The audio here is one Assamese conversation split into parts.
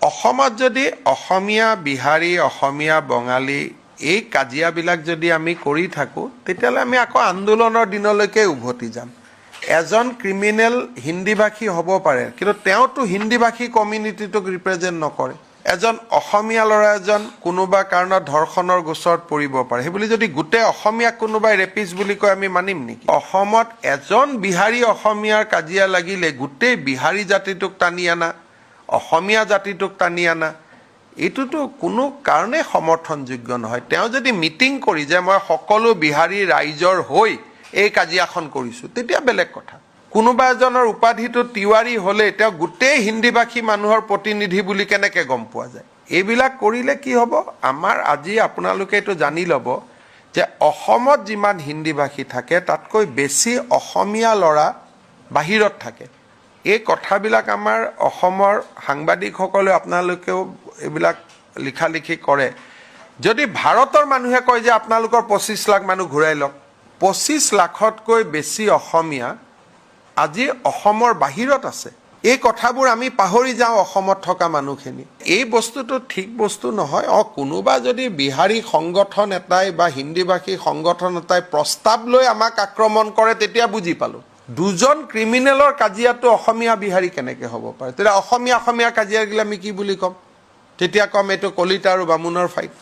অসমত যদি অসমীয়া বিহাৰী অসমীয়া বঙালী এই কাজিয়াবিলাক যদি আমি কৰি থাকোঁ তেতিয়াহ'লে আমি আকৌ আন্দোলনৰ দিনলৈকে উভতি যাম। এজন ক্ৰিমিনেল হিন্দীভাষী হ'ব পাৰে, কিন্তু তেওঁতো হিন্দীভাষী কমিউনিটিটোক ৰিপ্ৰেজেণ্ট নকৰে। এজন অসমীয়া ল'ৰা এজন কোনোবা কাৰণত ধৰ্ষণৰ গোচৰত পৰিব পাৰে, সেইবুলি যদি গোটেই অসমীয়াক কোনোবাই ৰেপিষ্ট বুলি কয় আমি মানিম নেকি? অসমত এজন বিহাৰী অসমীয়াৰ কাজিয়া লাগিলে গোটেই বিহাৰী জাতিটোক টানি আনা, অসমীয়া জাতিটোক টানি আনা, এইটোতো কোনো কাৰণেই সমৰ্থনযোগ্য নহয়। তেওঁ যদি মিটিং কৰি যে মই সকলো বিহাৰী ৰাইজৰ হৈ এই কাজিয়াখন কৰিছোঁ, তেতিয়া বেলেগ কথা। কোনোবা এজনৰ উপাধিটো তিৱাৰী হ'লে তেওঁ গোটেই হিন্দীভাষী মানুহৰ প্ৰতিনিধি বুলি কেনেকৈ গম পোৱা যায়? এইবিলাক কৰিলে কি হ'ব? আমাৰ আজি আপোনালোকে এইটো জানি ল'ব যে অসমত যিমান হিন্দীভাষী থাকে তাতকৈ বেছি অসমীয়া ল'ৰা বাহিৰত থাকে। এই কথাবিলাক আমাৰ অসমৰ সাংবাদিকসকলে আপোনালোকেও এইবিলাক লিখালিখি কৰে। যদি ভাৰতৰ মানুহে কয় যে আপোনালোকৰ 25 লাখ মানুহ ঘূৰাই লওক, 25 লাখতকৈ বেছি অসমীয়া আজি অসমৰ বাহিৰত আছে। এই কথাবোৰ আমি পাহৰি যাওঁ অসমত থকা মানুহখিনি। এই বস্তুটো ঠিক বস্তু নহয়। কোনোবা যদি বিহাৰী সংগঠন এটাই বা হিন্দীভাষী সংগঠন এটাই প্ৰস্তাৱ লৈ আমাক আক্ৰমণ কৰে তেতিয়া বুজি পালোঁ। দুজন ক্ৰিমিনেলৰ কাজিয়াটো অসমীয়া বিহাৰী কেনেকৈ হ'ব পাৰে? তেতিয়া অসমীয়া কাজিয়া গিলে আমি কি বুলি ক'ম? তেতিয়া ক'ম এইটো কলিতা আৰু বামুণৰ ফাইট,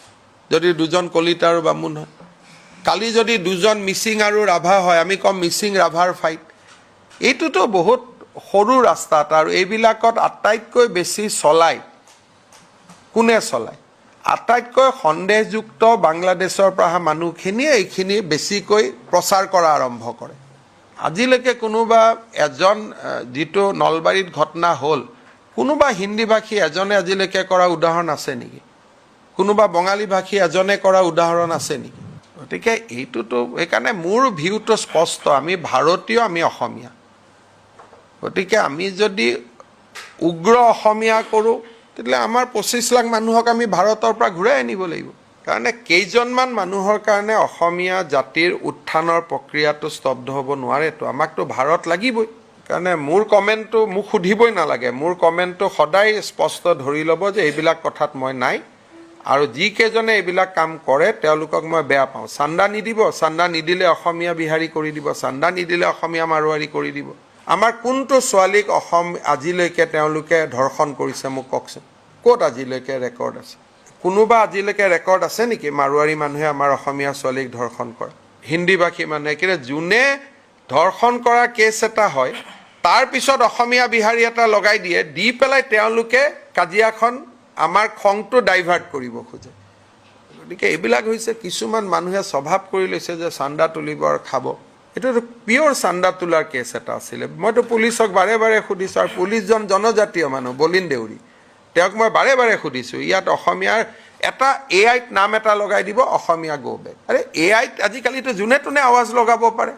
যদি দুজন কলিতা আৰু বামুণ হয়। কালি যদি দুজন মিচিং আৰু ৰাভা হয় আমি ক'ম মিচিং ৰাভাৰ ফাইট। এইটোতো বহুত সৰু ৰাস্তা এটা, আৰু এইবিলাকত আটাইতকৈ বেছি চলায় কোনে চলায়? আটাইতকৈ সন্দেহযুক্ত বাংলাদেশৰ পৰা অহা মানুহখিনিয়ে এইখিনি বেছিকৈ প্ৰচাৰ কৰা আৰম্ভ কৰে। আজিলৈকে কোনোবা এজন, যিটো নলবাৰীত ঘটনা হ'ল, কোনোবা হিন্দীভাষী এজনে আজিলৈকে কৰা উদাহৰণ আছে নেকি? কোনোবা বঙালী ভাষী এজনে কৰা উদাহৰণ আছে নেকি? গতিকে এইটোতো, সেইকাৰণে মোৰ ভিউটো স্পষ্ট, আমি ভাৰতীয়, আমি অসমীয়া। গতিকে আমি যদি উগ্ৰ অসমীয়া কৰোঁ তেতিয়াহ'লে আমাৰ 25 লাখ মানুহক আমি ভাৰতৰ পৰা ঘূৰাই আনিব লাগিব। কাৰণে কেইজনমান মানুহৰ কাৰণে অসমীয়া জাতিৰ উত্থানৰ প্ৰক্ৰিয়াটো স্তব্ধ হ'ব নোৱাৰেতো। আমাকতো ভাৰত লাগিবই। কাৰণে মোৰ কমেণ্টটো মোক সুধিবই নালাগে, মোৰ কমেণ্টটো সদায় স্পষ্ট ধৰি ল'ব যে এইবিলাক কথাত মই নাই, আৰু যিকেইজনে এইবিলাক কাম কৰে তেওঁলোকক মই বেয়া পাওঁ। চান্দা নিদিব, চান্দা নিদিলে অসমীয়া বিহাৰী কৰি দিব, চান্দা নিদিলে অসমীয়া মাৰোৱাৰী কৰি দিব। আমাৰ কোনটো ছোৱালীক আজিলৈকে তেওঁলোকে ধৰ্ষণ কৰিছে মোক কওকচোন? ক'ত আজিলৈকে ৰেকৰ্ড আছে? কোনোবা আজিলৈকে ৰেকৰ্ড আছে নেকি মাৰোৱাৰী মানুহে আমাৰ অসমীয়া ছোৱালীক ধৰ্ষণ কৰা? হিন্দীভাষী মানুহে, কিন্তু যোনে ধৰ্ষণ কৰা কেছ এটা হয় তাৰ পিছত অসমীয়া বিহাৰী এটা লগাই দিয়ে, দি পেলাই তেওঁলোকে কাজিয়াখন আমাৰ খংটো ডাইভাৰ্ট কৰিব খোজে। গতিকে এইবিলাক হৈছে কিছুমান মানুহে স্বভাৱ কৰি লৈছে যে চান্দা তুলিব আৰু খাব। এইটোতো পিয়'ৰ চান্দা তোলাৰ কেছ এটা আছিলে। মইতো পুলিচক বাৰে বাৰে সুধিছোঁ, আৰু পুলিচজন জনজাতীয় মানুহ, বলিন দেউৰী, তেওঁক মই বাৰে বাৰে সুধিছোঁ ইয়াত অসমীয়াৰ এটা AIত নাম এটা লগাই দিব, অসমীয়া গো বেক। আৰে AIত আজিকালিতো যোনে তোনে আৱাজ লগাব পাৰে।